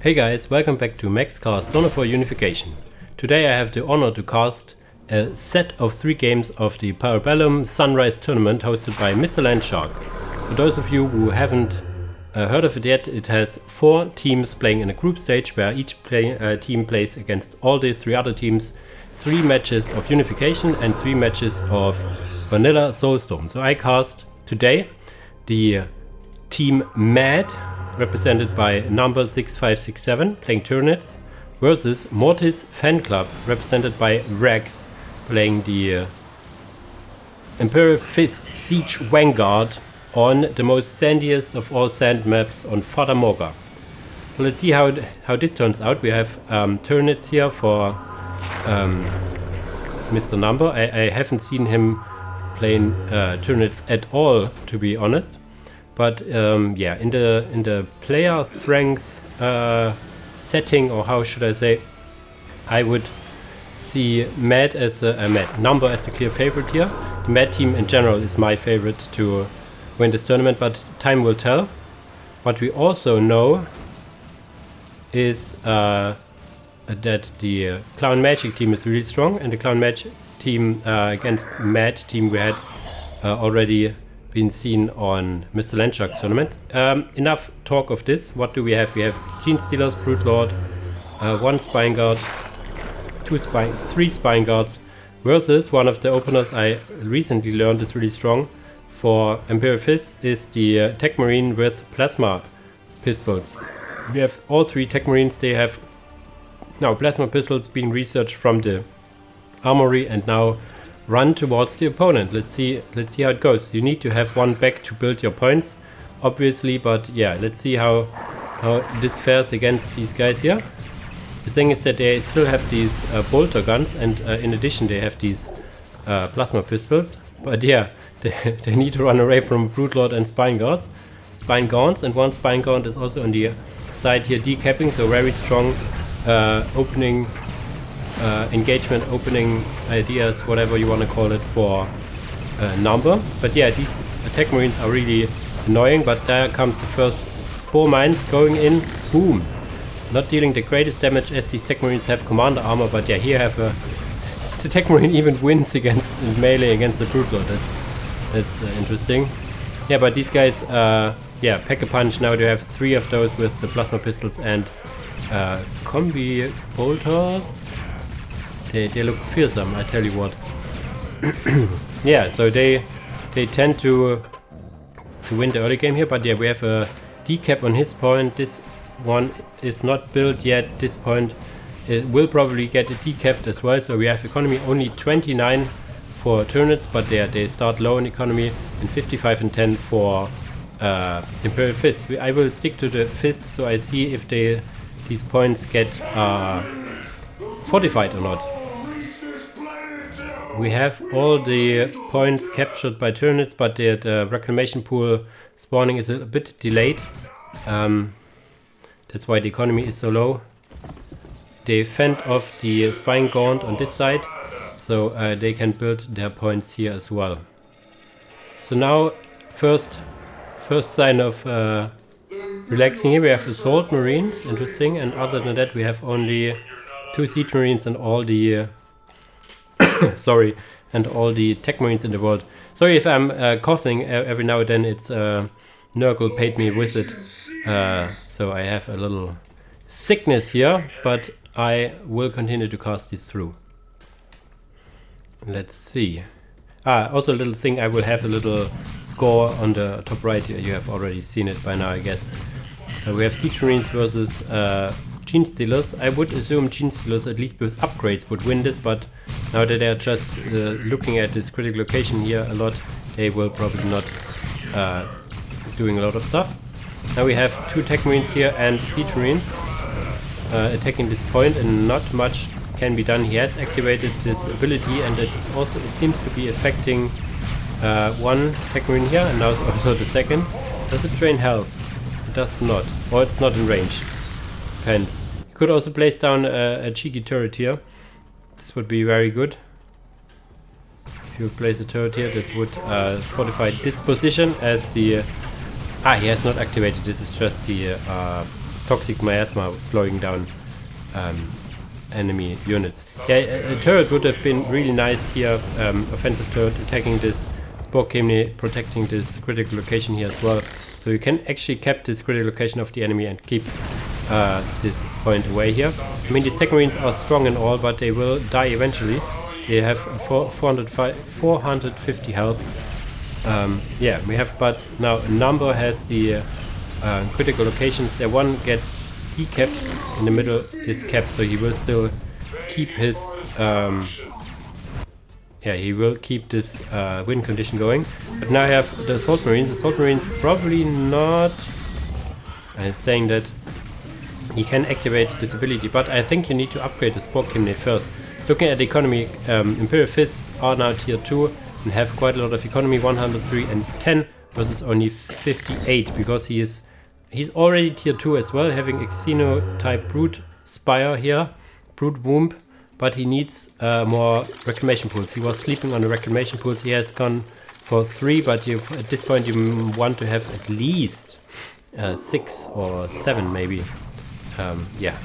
Hey guys, welcome back to MaxCast Honor for Unification. Today I have the honor to cast a set of 3 games of the Parabellum Sunrise Tournament hosted by Mr. Landshark. For those of you who haven't heard of it yet, it has 4 teams playing in a group stage where each team plays against all the 3 other teams, 3 matches of Unification and 3 matches of Vanilla Soulstorm. So I cast today the team Mad, represented by Number6567 playing Tyranids, versus Mortis Fan Club, represented by Vrax playing the Imperial Siege Vanguard on the most sandiest of all sand maps on Fata Morga. So let's see how this turns out. We have Tyranids here for Mr. Number. I haven't seen him playing Tyranids at all, to be honest. But yeah, in the player strength setting, or how should I say, I would see Mad as Number as the clear favorite here. The Mad team in general is my favorite to win this tournament, but time will tell. What we also know is that the Clown Magic team is really strong, and the Clown Magic team against Mad team we had already been seen on Mr. Landshark's tournament. Enough talk of this. What do we have? We have Gene Stealers, Brute Lord, 1 Spine Guard, 3 Spine Guards, versus one of the openers I recently learned is really strong for Imperial Fist is the Tech Marine with Plasma Pistols. We have all 3 Tech Marines. They have now Plasma Pistols being researched from the armory and now run towards the opponent. Let's see how it goes. You need to have 1 back to build your points, obviously, but yeah, let's see how this fares against these guys here. The thing is that they still have these bolter guns, and in addition they have these plasma pistols, but yeah, they need to run away from Brute Lord and Spine Gaunts, and 1 Spine Gaunt is also on the side here decapping, so very strong opening engagement, opening ideas, whatever you want to call it, for Number. But yeah, these attack marines are really annoying, but there comes the first spore mines going in. Boom! Not dealing the greatest damage as these tech marines have commander armor, but yeah, here have the tech marine even wins against melee against the Brute Lord. That's interesting. Yeah, but these guys yeah, pack a punch. Now they have 3 of those with the plasma pistols and combi bolters. They look fearsome, I tell you what. Yeah, so they tend to win the early game here, but yeah, we have a decap on his point. This one is not built yet. This point will probably get a decapped as well, so we have economy only 29 for Tyranids, but they start low in economy, and 55 and 10 for Imperial Fists. I will stick to the Fists, so I see if these points get fortified or not. We have all the points captured by Tyranids, but the reclamation pool spawning is a bit delayed. That's why the economy is so low. They fend off the Spine Gaunt on this side, so they can build their points here as well. So now, first sign of relaxing here, we have Assault Marines, interesting, and other than that we have only 2 Siege Marines and all the sorry, and all the Tech Marines in the world. Sorry if I'm coughing every now and then. It's Nurgle paid me a visit, so I have a little sickness here, but I will continue to cast this through. Let's see. Also a little thing, I will have a little score on the top right here. You have already seen it by now, I guess. So we have Siege Marines versus Gene Stealers. I would assume Gene Stealers, at least with upgrades, would win this, but now that they're just looking at this critical location here a lot, they will probably not doing a lot of stuff. Now we have 2 Tech Marines here and Siege Marines attacking this point, and not much can be done. He has activated this ability, and it seems to be affecting 1 Tech Marine here, and now also the second. Does it drain health? It does not, or it's not in range. Depends. You could also place down a cheeky turret here. This would be very good. If you place a turret here, that would fortify this position as the... he has not activated. This is just the toxic miasma slowing down enemy units. Yeah, a turret would have been really nice here, offensive turret attacking this spore chimney, protecting this critical location here as well. So you can actually cap this critical location of the enemy and keep this point away here. I mean, these tech marines are strong and all, but they will die eventually. They have 450 health. Yeah, we have, but now Number has the critical locations. There one gets decapped, in the middle is capped, so he will still keep his yeah, he will keep this win condition going. But now I have the Assault Marines. The Assault Marines probably not. I'm saying that he can activate this ability, but I think you need to upgrade the Spore Chimney first. Looking at the economy, Imperial Fists are now tier 2 and have quite a lot of economy, 103 and 10 versus only 58, because he's already tier 2 as well, having Xeno type Brute Spire here, Brute Womb, but he needs more reclamation pools. He was sleeping on the reclamation pools. He has gone for 3, but at this point you want to have at least 6 or 7 maybe. Yeah,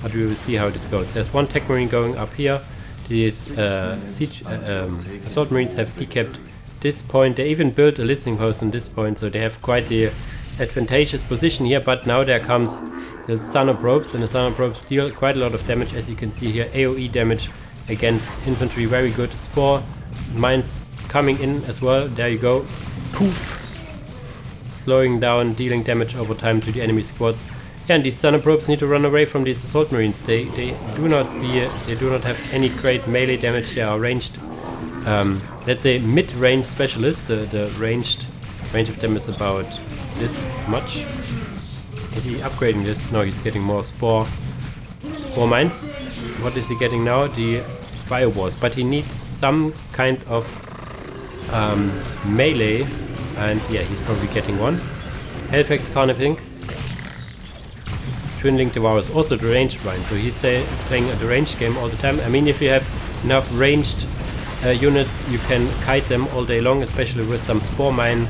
but we will see how this goes. There's one Tech Marine going up here. These Assault Marines have decapped this point. They even built a listening post on this point, so they have quite the advantageous position here. But now there comes the Sonar Probes, and the Sonar Probes deal quite a lot of damage, as you can see here. AoE damage against infantry, very good. Spore mines coming in as well. There you go. Poof! Slowing down, dealing damage over time to the enemy squads. Yeah, and these Sonar Probes need to run away from these Assault Marines. They do not have any great melee damage. They are ranged, let's say mid-range specialists. The range of them is about this much. Is he upgrading this? No, he's getting more spore mines. What is he getting now? The bio wars. But he needs some kind of melee, and yeah, he's probably getting one. Hellfax Carnifex. Twin Link Devourers, also the ranged one, so he's playing the ranged game all the time. I mean, if you have enough ranged units, you can kite them all day long, especially with some spore mine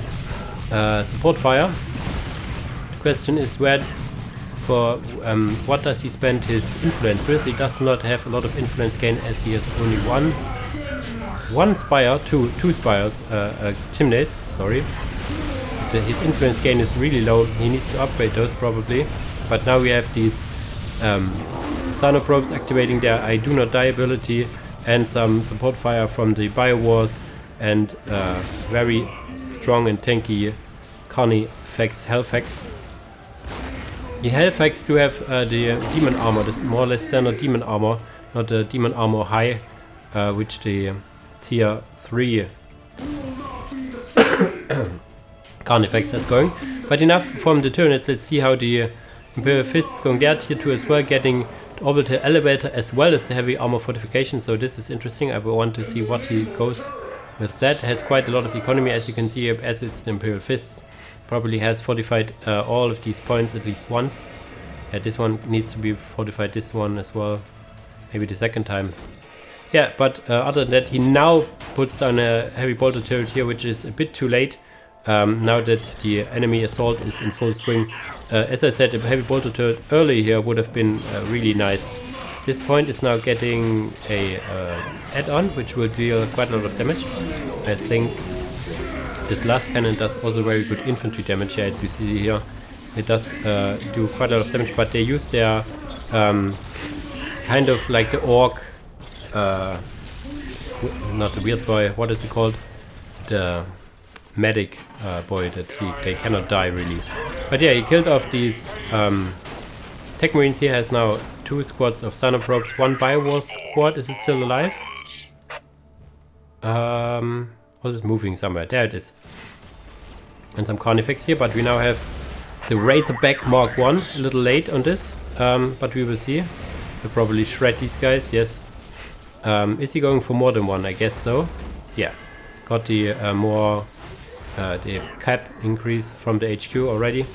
support fire. The question is what does he spend his influence with? He does not have a lot of influence gain, as he has only one spire, two spires, chimneys, sorry. His influence gain is really low. He needs to upgrade those probably. But now we have these Sonar Probes activating their I Do Not Die ability, and some support fire from the Bio Wars, and very strong and tanky Carnifex Hellfax. The Hellfax do have the Demon Armor, this more or less standard Demon Armor, not the Demon Armor High, which the tier 3 Carnifex has going. But enough from the Tyranids. Let's see how the Imperial Fists going there, tier 2 as well, getting the Orbital Elevator as well as the Heavy Armor Fortification, so this is interesting. I want to see what he goes with that. Has quite a lot of economy, as you can see, as it's the Imperial Fists. Probably has fortified all of these points at least once. Yeah, this one needs to be fortified, this one as well, maybe the second time. Yeah, but other than that, he now puts down a Heavy Bolter turret here, which is a bit too late. Now that the enemy assault is in full swing. As I said, a Heavy Bolter turret early here would have been really nice. This point is now getting a add-on, which will deal quite a lot of damage. I think this last cannon does also very good infantry damage. Yeah, as you see here, it does do quite a lot of damage, but they use their kind of like the Ork, not the weird boy, what is it called? The medic boy that they cannot die really. But yeah, he killed off these Tech Marines here. Has now 2 squads of Sonar Probes, 1 Biowar squad. Is it still alive? Was it moving somewhere? There it is. And some Carnifex here, but we now have the Razorback Mark 1, a little late on this, but we will see. We'll probably shred these guys, yes. Is he going for more than one? I guess so. Yeah, got the the cap increase from the HQ already.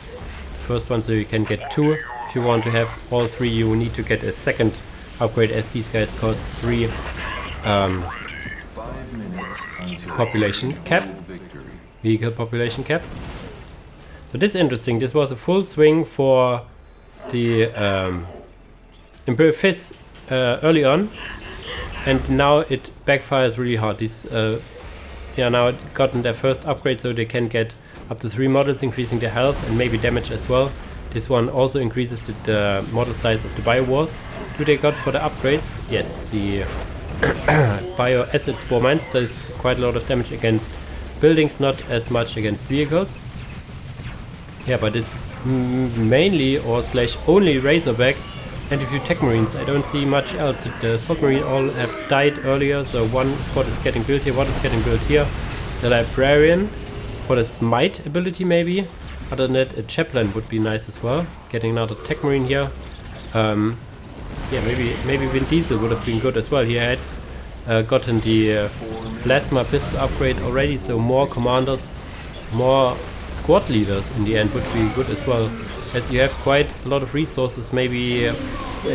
First one, so you can get 2. If you want to have all 3, you need to get a second upgrade, as these guys cost 3 population cap, vehicle population cap. So this is interesting. This was a full swing for the Imperial Fizz early on, and now it backfires really hard. These they are now gotten their first upgrade, so they can get up to 3 models, increasing their health and maybe damage as well. This one also increases the model size of the Bio Wars. Do they got for the upgrades? Yes, the Bio Acid Spore Mines does quite a lot of damage against buildings, not as much against vehicles. Yeah, but it's mainly or slash only Razorbacks and a few Tech Marines. I don't see much else. The Assault Marine all have died earlier, so one squad is getting built here, one is getting built here. The Librarian for the Smite ability maybe. Other than that, a Chaplain would be nice as well. Getting another Tech Marine here. Yeah, maybe Vin Diesel would have been good as well. He had gotten the Plasma Pistol upgrade already, so more commanders, more squad leaders in the end would be good as well. As you have quite a lot of resources, maybe a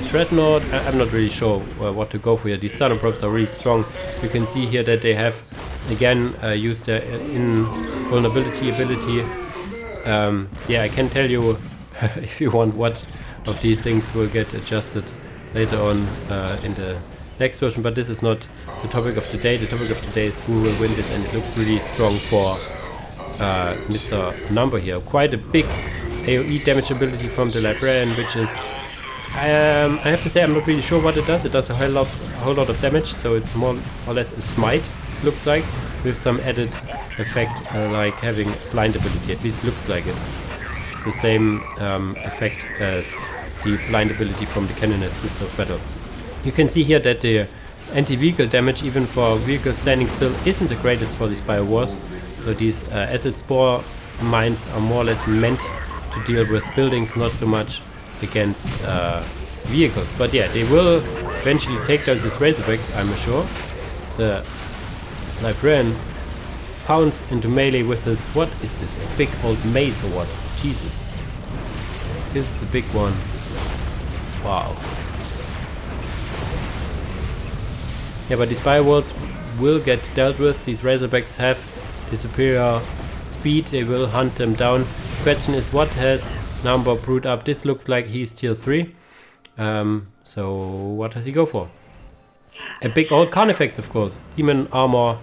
Dreadnought. I'm not really sure what to go for here. These Thunderbolts are really strong. You can see here that they have again used their invulnerability ability. Yeah, I can tell you if you want what of these things will get adjusted later on in the next version, but this is not the topic of the day. The topic of the day is who will win this, and it looks really strong for Mr. Number here. Quite a big AoE damage ability from the Librarian, which is I have to say I'm not really sure what it does. It does a whole lot of damage, so it's more or less a smite, looks like, with some added effect like having blind ability. At least looked like it. It's the same effect as the blind ability from the Cannoneer Sister of Battle. You can see here that the anti-vehicle damage, even for vehicles standing still, isn't the greatest for these Bio Wars. So these Acid Spore Mines are more or less meant to deal with buildings, not so much against vehicles. But yeah, they will eventually take down these Razorbacks, I'm sure. The Librarian pounds into melee with this. What is this? A big old mace or what? Jesus. This is a big one. Wow. Yeah, but these Bio Walls will get dealt with. These Razorbacks have the superior speed. They will hunt them down. Question is, what has Number brewed up? This looks like he's tier 3. So what does he go for? A big old Carnifex, of course. Demon armor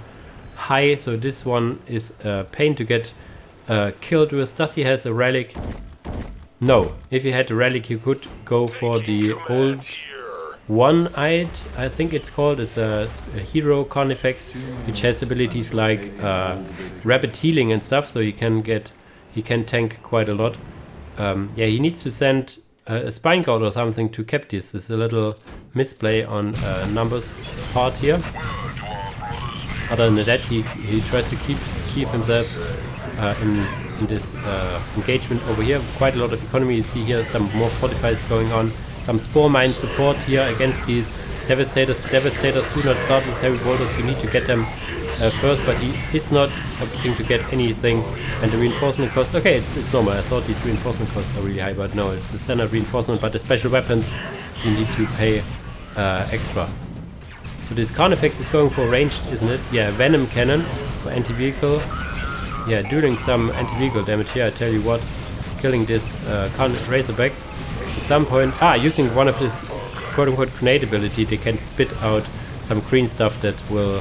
high, so this one is a pain to get killed with. Does he has a relic? No. If he had a relic, you could go for the old one-eyed, I think it's called. It's a hero Carnifex, which has abilities like rapid healing and stuff, so he can tank quite a lot. Yeah, he needs to send a Spine Guard or something to cap this. There's a little misplay on Numbers part here. Other than that, he tries to keep himself in this engagement over here. Quite a lot of economy. You see here some more fortifiers going on. Some Spore Mine support here against these Devastators. Devastators do not start with heavy bolters. You need to get them first, but he is not opting to get anything. And the reinforcement cost, okay, it's normal. I thought these reinforcement costs are really high, but no, it's the standard reinforcement. But the special weapons you need to pay extra. So this Carnifex is going for ranged, isn't it? Yeah, Venom Cannon for anti-vehicle. Yeah, doing some anti-vehicle damage here. I tell you what, killing this Razorback. At some point, using one of this quote-unquote grenade ability, they can spit out some green stuff that will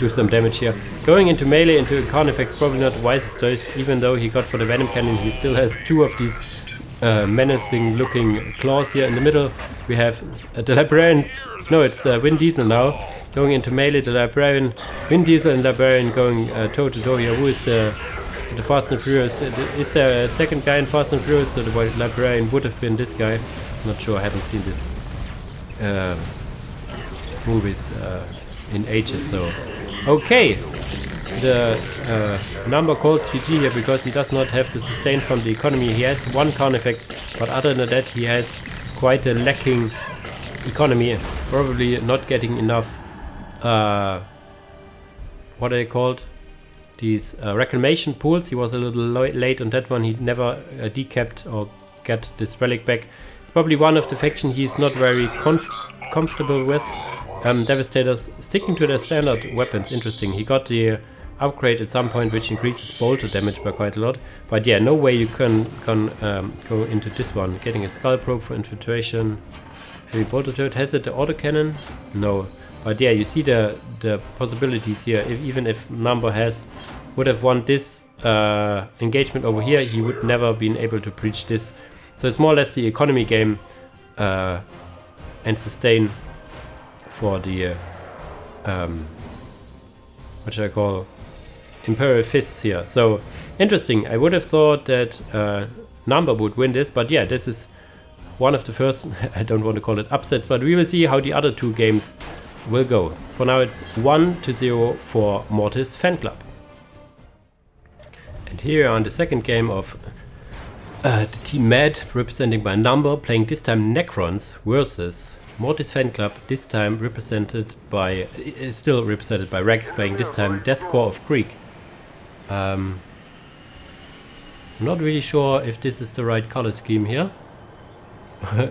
do some damage here. Going into melee into a Carnifex, probably not the wisest choice. Even though he got for the Venom Cannon, he still has 2 of these menacing looking claws here in the middle. We have the Librarian, no, it's Vin Diesel now, going into melee. The Librarian, Vin Diesel and Librarian going toe to toe here. Who is the Fast and Furious? Is there a second guy in Fast and Furious? So the Librarian would have been this guy. Not sure, I haven't seen this movies in ages. So okay, the Number calls GG here because he does not have the sustain from the economy. He has 1 Carnifex, but other than that he had quite a lacking economy, probably not getting enough what are they called, these reclamation pools. He was a little late on that one. He never decapped or got this relic back. It's probably one of the factions he's not very comfortable with. Devastators sticking to their standard weapons. Interesting. He got the upgrade at some point which increases bolter damage by quite a lot. But yeah, no way you can go into this one. Getting a skull probe for infiltration. Heavy bolter turret. Has it the autocannon? No. But yeah, you see the possibilities here. Even if Number would have won this engagement over here, he would never been able to breach this. So it's more or less the economy game and sustain for the what should I call, Imperial fists here. So interesting. I would have thought that Number would win this, but yeah, this is one of the first, I don't want to call it upsets, but we will see how the other two games will go. For now it's 1-0 for Mortis Fan Club. And here on the second game of the Team Mad, represented by Number, playing this time Necrons versus Mortis Fan Club, this time represented by, still represented by Vrax, playing this time Death Korps of Krieg. I'm not really sure if this is the right color scheme here.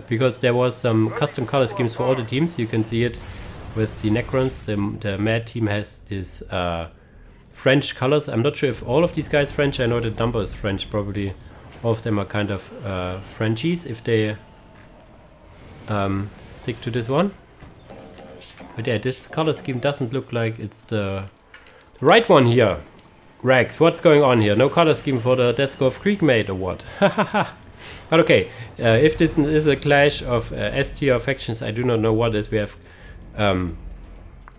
Because there was some custom color schemes for all the teams. You can see it with the Necrons. The Mad team has this French colors. I'm not sure if all of these guys are French. I know that Number is French. Probably all of them are kind of Frenchies if they stick to this one. But yeah, this color scheme doesn't look like it's the right one here. Vrax, what's going on here? No color scheme for the Death Korps of Krieg mate or what? But okay, if this is a clash of S-tier factions, I do not know what is. We have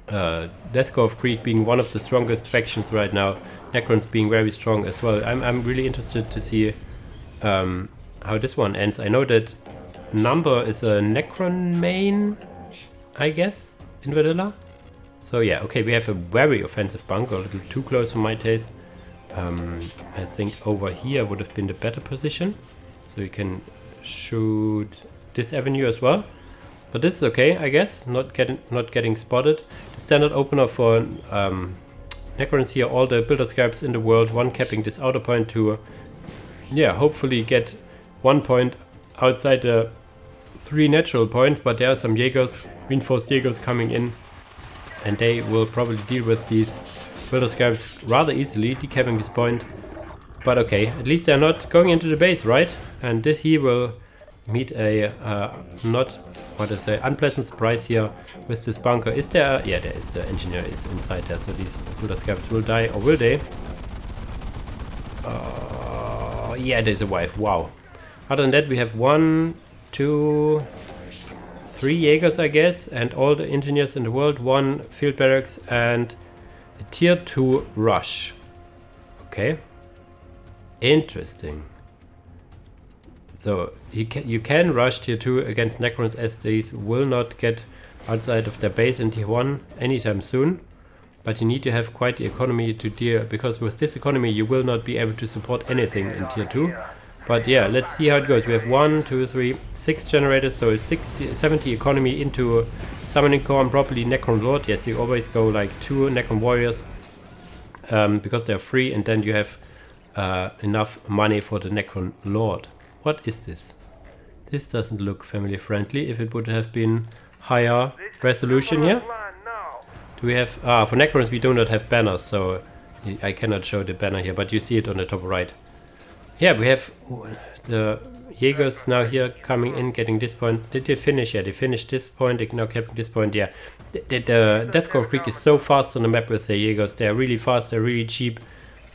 Death Korps of Krieg being one of the strongest factions right now, Necrons being very strong as well. I'm really interested to see how this one ends. I know that Number is a Necron main, I guess, in vanilla. So yeah, okay, we have a very offensive bunker, a little too close for my taste. I think over here would have been the better position. So you can shoot this avenue as well. But this is okay, I guess, not getting spotted. The standard opener for Necrons here, all the builder scarabs in the world, one capping this outer point to, yeah, hopefully get 1 point outside the 3 natural points, but there are some Jaegers, reinforced Jaegers coming in, and they will probably deal with these builder scarabs rather easily, decapping this point. But okay, at least they're not going into the base, right? And this he will meet a not, what to say, unpleasant surprise here with this bunker. Is there? Yeah, there is. The engineer is inside there, so these builder scarabs will die, or will they? Yeah, they survive. Wow. Other than that, we have 1, 2, 3 Jaegers, I guess, and all the engineers in the world, 1 field barracks, and a tier 2 rush. Okay. Interesting. So you can rush tier 2 against Necrons, as these will not get outside of their base in tier 1 anytime soon. But you need to have quite the economy to deal, because with this economy you will not be able to support anything in tier 2. But yeah, let's see how it goes. We have 1, 2, 3, 6 generators, so it's 70 economy into summoning core and probably Necron Lord. Yes, you always go like 2 Necron warriors because they're free, and then you have enough money for the Necron Lord. What is this? This doesn't look family friendly. If it would have been higher resolution here. Do we have... for Necrons we do not have banners, so I cannot show the banner here, but you see it on the top right. Yeah, we have the Jaegers now here coming in, getting this point. Did they finish? Yeah, they finished this point. They now kept this point. Yeah, the Death Korps of Krieg is so fast on the map with the Jaegers. They're really fast, they're really cheap,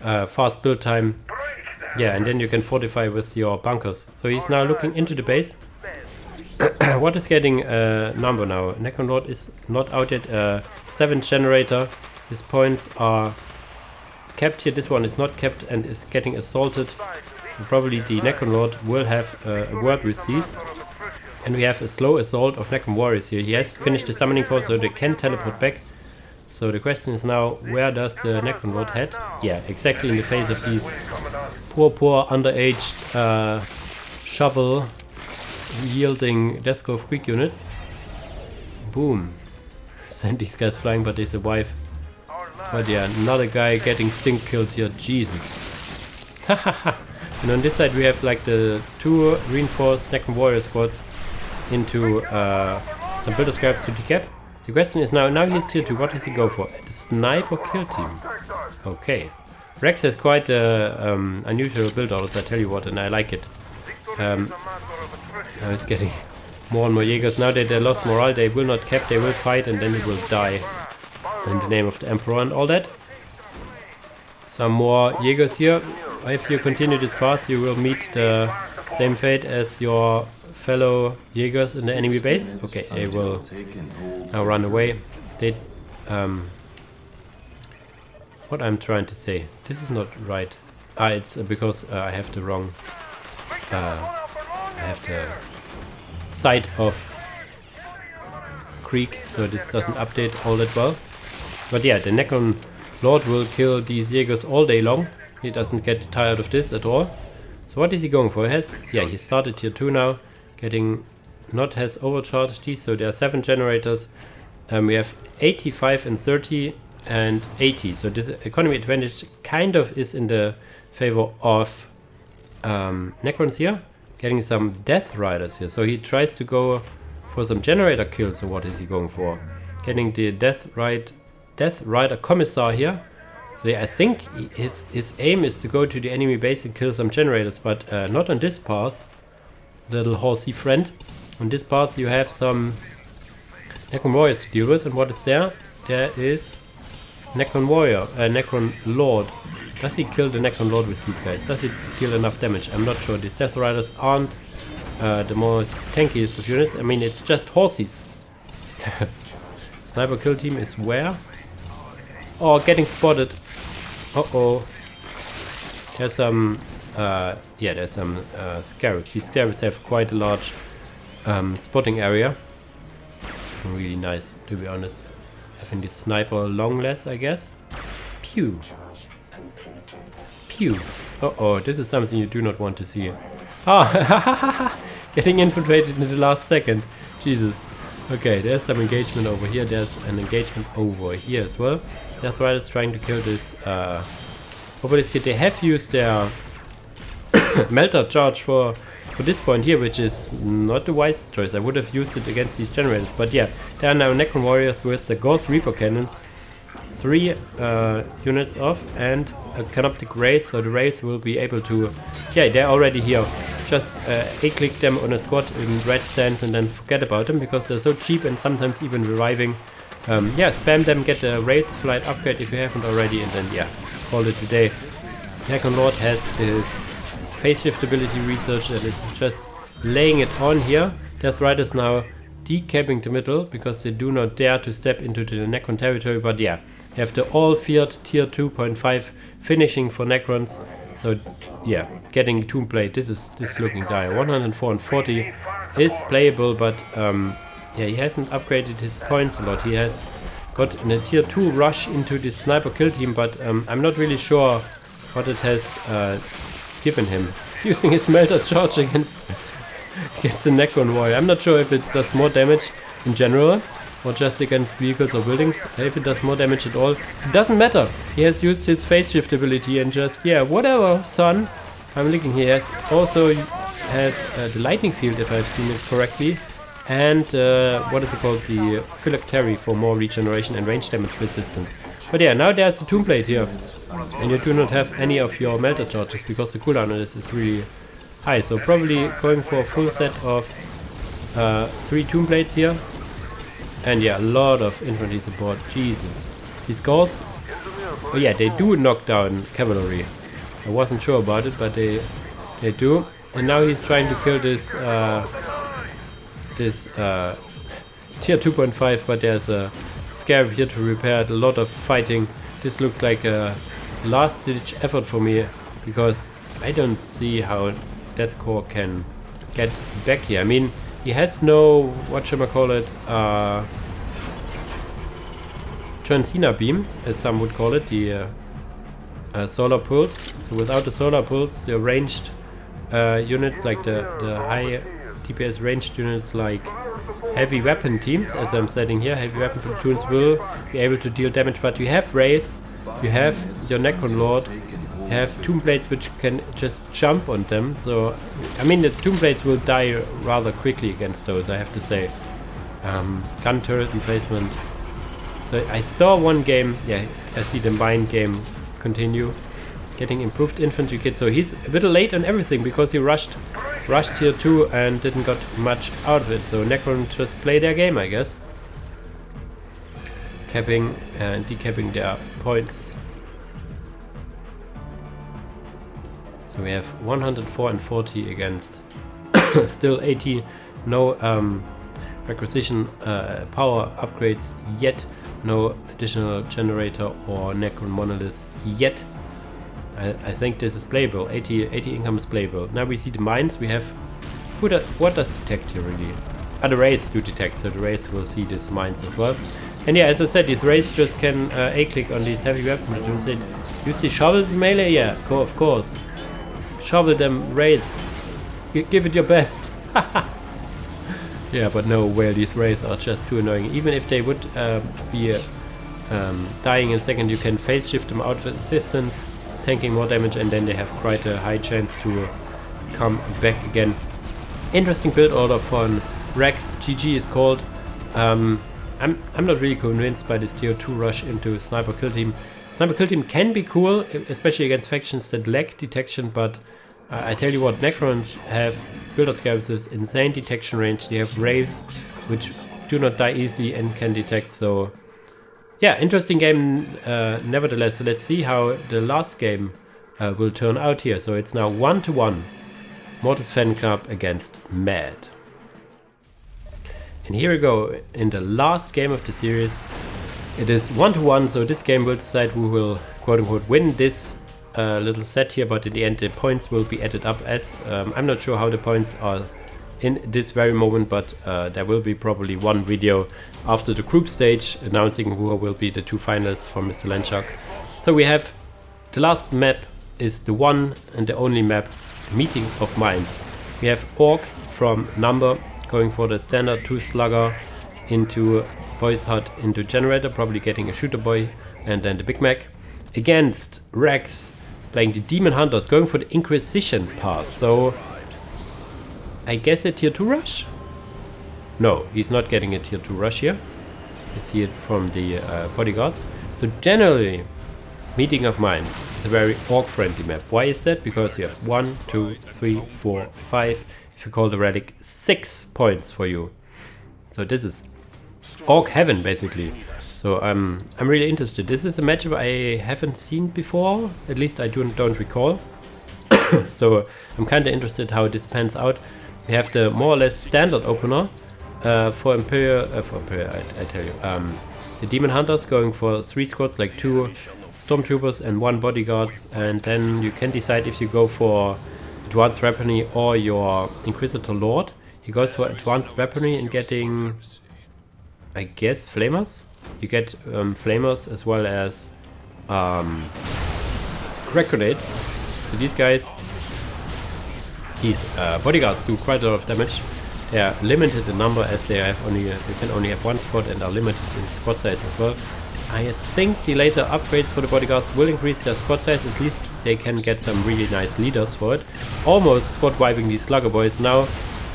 fast build time. Yeah, and then you can fortify with your bunkers. So he's now looking into the base. What is getting Number now? Necron Lord is not out yet. 7th generator. His points are kept here. This one is not kept and is getting assaulted. And probably the Necron Lord will have a word with these. And we have a slow assault of Necron warriors here. He has finished the summoning core, so they can teleport back. So the question is now, where does the Necron Lord head? Yeah, exactly in the face of these poor underaged shovel yielding Death Korps of Krieg units. Boom. Send these guys flying, but they survive. But yeah, another guy getting sync killed here. Jesus. And on this side we have like the 2 reinforced Necron warrior squads into some builder scarabs to decap. The question is now he is tier 2. What does he go for? The snipe or kill team? Okay. Vrax has quite a unusual build orders, I tell you what, and I like it. Now it's getting more and more Jaegers. Now that they lost morale, they will not cap, they will fight, and then he will die. In the name of the Emperor and all that. Some more Jaegers here. If you continue this path, you will meet the same fate as your fellow Jaegers in the enemy base. Okay, they will now run away. They, what I'm trying to say, this is not right. It's because I have the wrong, I have the side of Krieg, so this doesn't update all that well. But yeah, the Necron Lord will kill these Jaegers all day long. He doesn't get tired of this at all. So what is he going for? He has, yeah, he started tier 2 now, getting, not has overcharged these, so there are 7 generators. We have 85 and 30 and 80, so this economy advantage kind of is in the favor of Necrons here, getting some Death Riders here. So he tries to go for some generator kills, so what is he going for? Getting the Death Rider Commissar here. So yeah, I think his aim is to go to the enemy base and kill some generators, but not on this path, little horsey friend. On this path you have some Necron Warriors to deal with, and what is there? There is Necron Warrior, Necron Lord. Does he kill the Necron Lord with these guys? Does he deal enough damage? I'm not sure. These Death Riders aren't the most tankiest of units. I mean, it's just horses. Sniper kill team is where? Oh, getting spotted. Uh-oh. There's some, yeah, there's some scarabs. These scarabs have quite a large spotting area. Really nice, to be honest. Having this sniper long less, I guess. Pew. Pew. Uh-oh, this is something you do not want to see. Ah, getting infiltrated in the last second. Jesus. Okay, there's some engagement over here. There's an engagement over here as well. Death Riders trying to kill this. Over this here, they have used their melter charge for this point here, which is not the wise choice. I would have used it against these generators, but yeah, there are now Necron Warriors with the Ghost Reaper cannons, 3 units off, and a Canoptic Wraith, so the Wraith will be able to, yeah, they're already here. Just A-click them on a squad in red stance and then forget about them, because they're so cheap and sometimes even reviving. Yeah, spam them, get a Wraith flight upgrade if you haven't already, and then yeah, call it a day. Necron Lord has its phase shift ability research that is just laying it on here. Death Riders now decapping the middle because they do not dare to step into the Necron territory, but yeah, they have the all feared tier 2.5 finishing for Necrons. So yeah, getting Tomb Blade, this is looking dire. 104 and 40 is playable, but yeah, he hasn't upgraded his points a lot. He has got in a tier 2 rush into this sniper kill team, but I'm not really sure what it has given him. Using his melter charge against the Necron Warrior. I'm not sure if it does more damage in general or just against vehicles or buildings. If it does more damage at all, it doesn't matter. He has used his phase shift ability and just, yeah, whatever, son. I'm looking here. Also has the lightning field, if I've seen it correctly, and what is it called, the phylactery for more regeneration and range damage resistance. But yeah, now there's the Tomb Blade here, and you do not have any of your melter charges because the cooldown on this is really high. So probably going for a full set of 3 Tomb Blades here. And yeah, a lot of infantry support. Jesus. These Gauls, oh yeah, they do knock down cavalry. I wasn't sure about it, but they do. And now he's trying to kill this tier 2.5, but there's a scarab here to repair it. A lot of fighting. This looks like a last ditch effort for me, because I don't see how Death Corps can get back here. I mean, he has no, whatchamacallit, Transcena beams, as some would call it, the solar pulse. So without the solar pulse, the ranged units, like the high DPS ranged units, like heavy weapon teams, as I'm setting here, heavy weapon platoons will be able to deal damage. But you have Wraith, you have your Necron Lord, you have Tomb Blades which can just jump on them. So, I mean, the Tomb Blades will die rather quickly against those, I have to say. Gun turret emplacement. So I saw one game, yeah, I see the mine game continue getting improved infantry kit. So he's a bit late on everything because he rushed tier 2 and didn't got much out of it. So Necrons just play their game, I guess. Capping and decapping their points. So we have 104 and 40 against still 80. No requisition power upgrades yet. No additional generator or Necron monolith yet. I think this is playable. 80 income is playable. Now we see the mines. We have what does detect here really? The wraiths do detect, so the wraiths will see these mines as well. And yeah, as I said, these wraiths just can A-click on these heavy weapons. You see shovels in melee? Yeah, of course. Shovel them, wraiths. Give it your best. Yeah, but no, well, these wraiths are just too annoying. Even if they would be dying in a second, you can phase shift them out of assistance, tanking more damage, and then they have quite a high chance to come back again. Interesting build order from Vrax. GG is called. I'm not really convinced by this tier 2 rush into sniper kill team. Sniper kill team can be cool, especially against factions that lack detection, but I tell you what, Necrons have builder scouts with insane detection range. They have wraiths, which do not die easily and can detect. So yeah, interesting game nevertheless. So let's see how the last game will turn out here. So it's now 1-1. Mortis Fan Club against Mad. And here we go in the last game of the series. It is 1-1, so this game will decide who will quote-unquote win this little set here, but in the end the points will be added up as I'm not sure how the points are in this very moment, but there will be probably one video after the group stage announcing who will be the 2 finalists from Mr. Lanchuk. So we have the last map is the one and the only map, Meeting of Minds. We have Orks from Number going for the standard 2 slugger into Boy's Hut into Generator, probably getting a Shooter Boy and then the Big Mac. Against Vrax playing the Demon Hunters, going for the Inquisition path. So I guess a tier 2 rush? No, he's not getting a tier 2 rush here. You see it from the bodyguards. So generally, Meeting of Minds is a very orc friendly map. Why is that? Because you have 1, 2, 3, 4, 5. If you call the relic, 6 points for you. So this is orc heaven basically. So I'm really interested. This is a matchup I haven't seen before. At least I don't recall. So I'm kind of interested how this pans out. We have the more or less standard opener for Imperial. I tell you, the Demon Hunters going for 3 squads, like 2 Stormtroopers and 1 bodyguards, and then you can decide if you go for advanced weaponry or your Inquisitor Lord. He goes for advanced weaponry and getting, I guess, flamers. You get flamers as well as crack grenades. So these guys, these bodyguards do quite a lot of damage. They are limited in number as they have they can only have 1 squad and are limited in squad size as well. I think the later upgrades for the bodyguards will increase their squad size. At least they can get some really nice leaders for it. Almost squad wiping these slugger boys. Now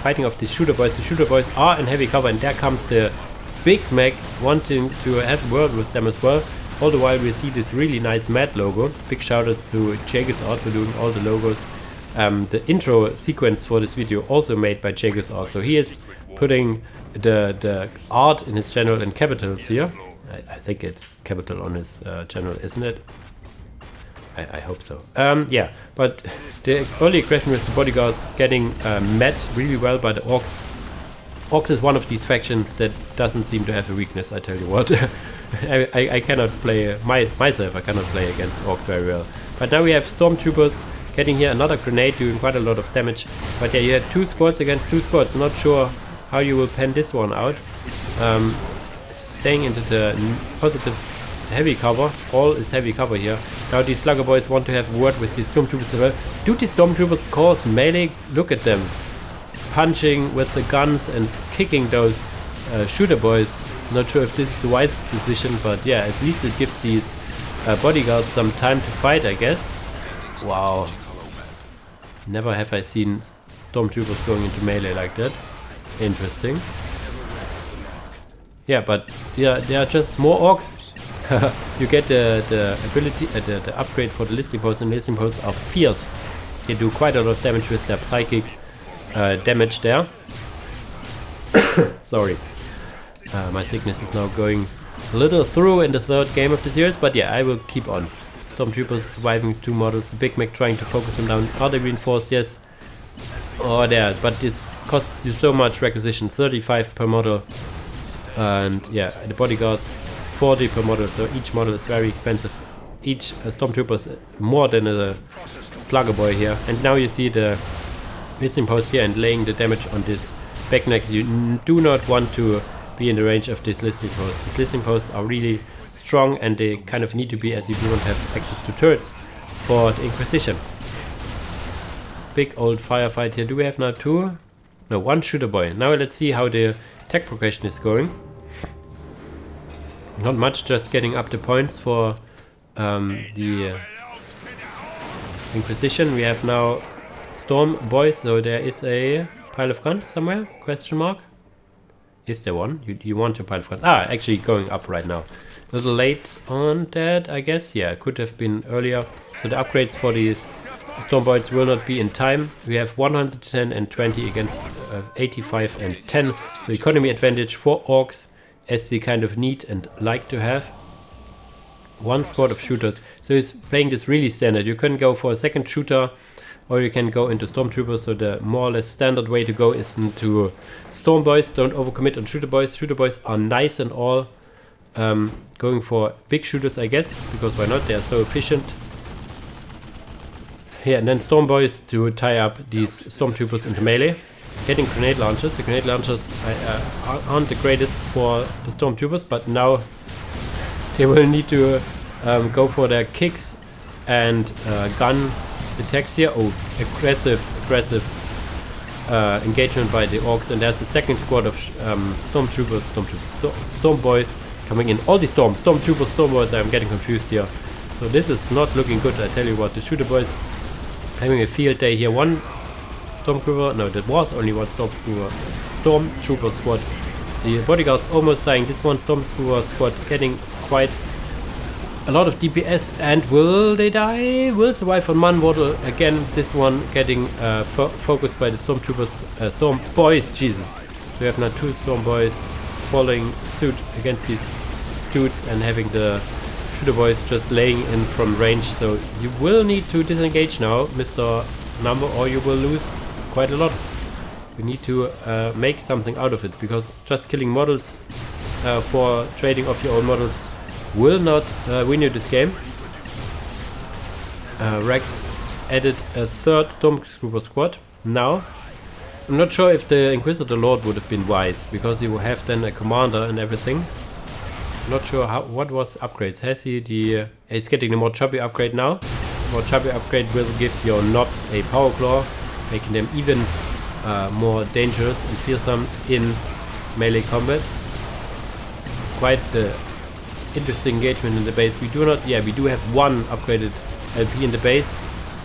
fighting off these shooter boys. The shooter boys are in heavy cover, and there comes the Big Mac wanting to have a word with them as well. All the while we see this really nice Mad logo. Big shoutouts to Jagus for doing all the logos. The intro sequence for this video also made by Jagus. So he is putting the art in his channel in capitals here. I think it's capital on his channel, isn't it? I hope so. Yeah, but the early aggression with the bodyguards getting met really well by the Orks. Orks is one of these factions that doesn't seem to have a weakness, I tell you what. I cannot play, myself I cannot play against Orks very well. But now we have Stormtroopers getting here another grenade doing quite a lot of damage. But yeah, you have 2 squads against 2 squads. Not sure how you will pen this one out. Staying into the positive heavy cover. All is heavy cover here. Now these slugger boys want to have a word with these Stormtroopers as well. Do these Stormtroopers cause melee? Look at them. Punching with the guns and kicking those shooter boys. Not sure if this is the wisest decision, but yeah, at least it gives these bodyguards some time to fight, I guess. Wow. Never have I seen Stormtroopers going into melee like that. Interesting. Yeah, but yeah, there are just more Orks you get the ability, the upgrade for the listening posts, and listening posts are fierce. They do quite a lot of damage with their psychic damage there. Sorry, my sickness is now going a little through in the third game of the series, but yeah, I will keep on. Stormtroopers surviving 2 models, the Big Mac trying to focus them down. Are they reinforced? Yes. Oh, there, but this costs you so much requisition, 35 per model. And yeah, the bodyguards, 40 per model, so each model is very expensive. Each Stormtrooper is more than a Slugger Boy here. And now you see the listening post here and laying the damage on this back neck. You do not want to be in the range of this listening post. These listening posts are really strong and they kind of need to be, as you do not have access to turrets for the Inquisition. Big old firefight here. Do we have now 2? No, 1 shooter boy. Now let's see how the tech progression is going. Not much, just getting up the points for the Inquisition. We have now Storm boys, so there is a pile of guns somewhere? Question mark? Is there one? You want a pile of guns? Ah, actually going up right now. A little late on that, I guess. Yeah, could have been earlier. So the upgrades for these Stormboys will not be in time. We have 110 and 20 against 85 and 10. So economy advantage for Orks, as they kind of need and like to have. 1 squad of shooters. So he's playing this really standard. You can go for a second shooter or you can go into Stormtroopers. So the more or less standard way to go is into Stormboys. Don't overcommit on Shooter Boys. Shooter Boys are nice and all. Going for big shooters, I guess, because why not? They are so efficient. Yeah, and then Stormboys to tie up these Stormtroopers into melee. Getting grenade launchers. The grenade launchers aren't the greatest for the Stormtroopers, but now they will need to go for their kicks and gun attacks here. Oh, aggressive engagement by the Orks, and there's a second squad of Stormboys coming in. All the Stormtroopers, Stormboys, I'm getting confused here. So this is not looking good, I tell you what. The Shooter Boys having a field day here. 1 Stormtrooper, no, that was only 1 Stormtrooper squad. The bodyguards almost dying. This 1 Stormtrooper squad getting quite a lot of DPS, and will they die? Will survive on 1 model. Again, this one getting focused by the Stormtroopers, Stormboys, Jesus. So we have now 2 Stormboys following suit against these dudes and having the Shooter Boys just laying in from range. So you will need to disengage now, Mr. Number, or you will lose quite a lot. You need to make something out of it, because just killing models for trading off your own models will not win you this game. Vrax added a 3rd Stormtrooper squad. Now, I'm not sure if the Inquisitor Lord would have been wise, because he will have then a commander and everything. Not sure what was the upgrades. Has he the... he's getting the more choppy upgrade now. More choppy upgrade will give your knobs a power claw, making them even more dangerous and fearsome in melee combat. Quite the interesting engagement in the base. We do not... yeah, we do have 1 upgraded LP in the base.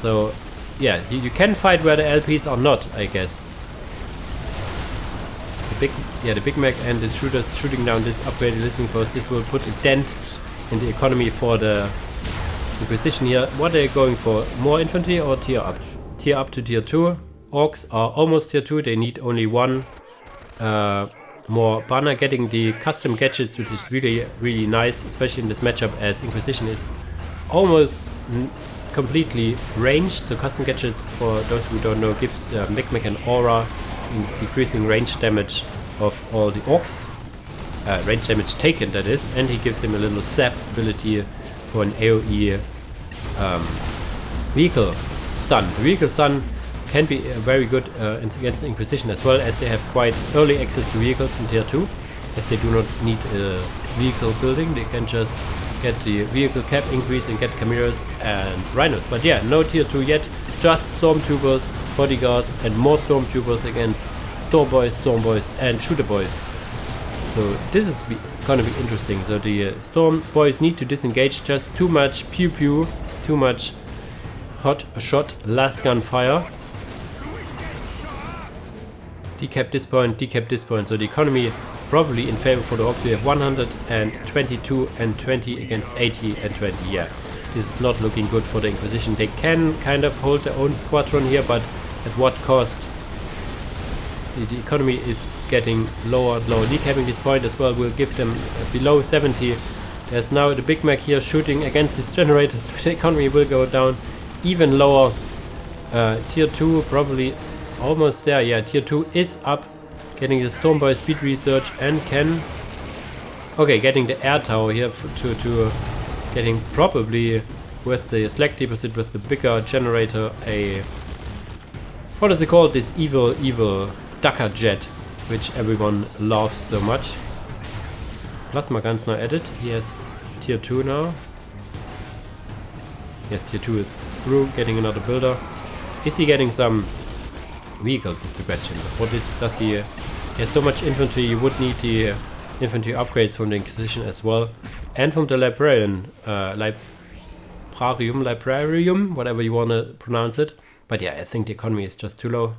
So yeah, you can fight where the LPs are not, I guess. The Big Mac and the shooters shooting down this upgraded listening post. This will put a dent in the economy for the Inquisition here. What are they going for? More infantry or tier up? Tier up to tier 2. Orks are almost tier 2. They need only 1 more banner. Getting the custom gadgets, which is really nice, especially in this matchup, as Inquisition is almost completely ranged. So custom gadgets, for those who don't know, gives Big Mac an aura, decreasing range damage of all the Orks, range damage taken, that is, and he gives him a little sap ability for an AoE vehicle stun. The vehicle stun can be very good against Inquisition, as well, as they have quite early access to vehicles in tier 2, as they do not need vehicle building. They can just get the vehicle cap increase and get Chimeras and Rhinos. But yeah, no tier 2 yet, just Stormtroopers, bodyguards, and more Stormtroopers against Stormboys, and Shooter Boys. So this is gonna be interesting. So the Stormboys need to disengage. Just too much pew pew, too much hot shot, last gun fire. Decap this point, decap this point. So the economy probably in favor for the Orks. We have 122 and 20 against 80 and 20. Yeah, this is not looking good for the Inquisition. They can kind of hold their own squadron here, but at what cost? The economy is getting lower and lower. Decapping this point as well will give them below 70. There's now the Big Mac here shooting against these generators. The economy will go down even lower. Tier 2 probably almost there. Yeah, Tier 2 is up. Getting the Stormboy speed research and can... Okay, getting the air tower here to getting probably with the Slack deposit with the bigger generator a... What is it called? This evil Ducker jet, which everyone loves so much. Plasma guns now added. He has Tier 2 now. Yes, Tier 2 is through, getting another builder. Is he getting some vehicles is the question. What is, does he has so much infantry, you would need the infantry upgrades from the Inquisition as well. And from the Librarian, Librarium, whatever you want to pronounce it. But yeah, I think the economy is just too low.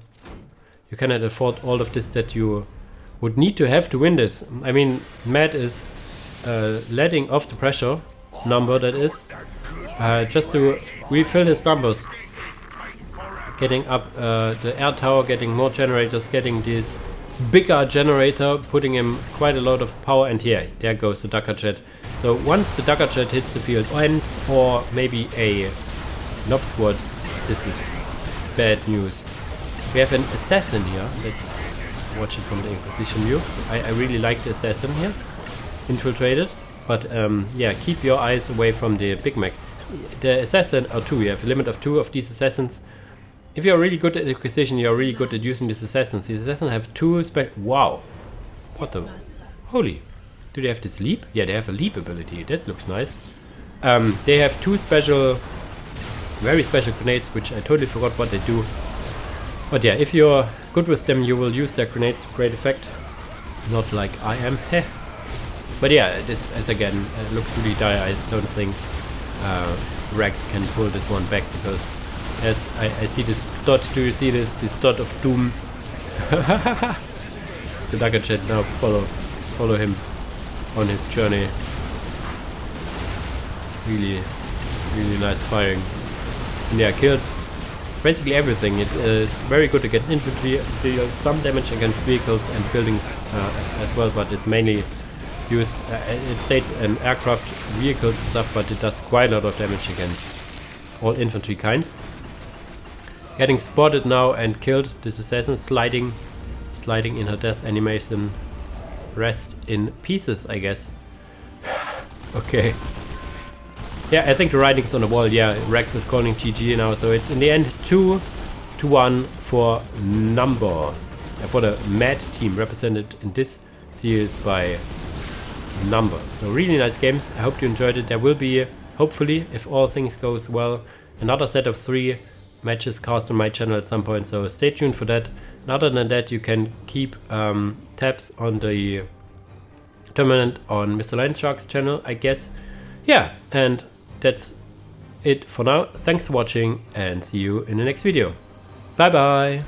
You cannot afford all of this that you would need to have to win this. I mean, Matt is letting off the pressure number, that is, just to refill his numbers. Getting up the air tower, getting more generators, getting this bigger generator, putting him quite a lot of power, and yeah, there goes the Ducker jet. So once the Ducker jet hits the field, or maybe a Knob squad, this is bad news. We have an assassin here. Let's watch it from the Inquisition view. I really like the assassin here, infiltrated, but yeah, keep your eyes away from the Big Mac. The assassin are 2. You have a limit of 2 of these assassins. If you're really good at Inquisition, you're really good at using these assassins. These assassins have 2 wow, what the holy, do they have this leap? Yeah, they have a leap ability. That looks nice. They have 2 very special grenades, which I totally forgot what they do. But yeah, if you're good with them, you will use their grenades to great effect. Not like I am. Heh. But yeah, this as again looks really dire. I don't think Vrax can pull this one back, because as I see this dot. Do you see this? This dot of doom. The Ducker jet now follow him on his journey. Really nice firing. And yeah, kills basically everything. It is very good against infantry, deals some damage against vehicles and buildings as well, but it's mainly used, it states an aircraft, vehicles and stuff, but it does quite a lot of damage against all infantry kinds. Getting spotted now and killed, this assassin, sliding in her death animation. Rest in pieces, I guess. Okay. Yeah, I think the writing's on the wall. Yeah, Rex is calling GG now, so it's in the end 2-1 for for the Mad team, represented in this series by Number. So really nice games. I hope you enjoyed it. There will be, hopefully, if all things goes well, another set of 3 matches cast on my channel at some point, so stay tuned for that. And other than that, you can keep tabs on the tournament on Mr. Lionshark's channel, I guess. Yeah, and that's it for now. Thanks for watching and see you in the next video. Bye bye!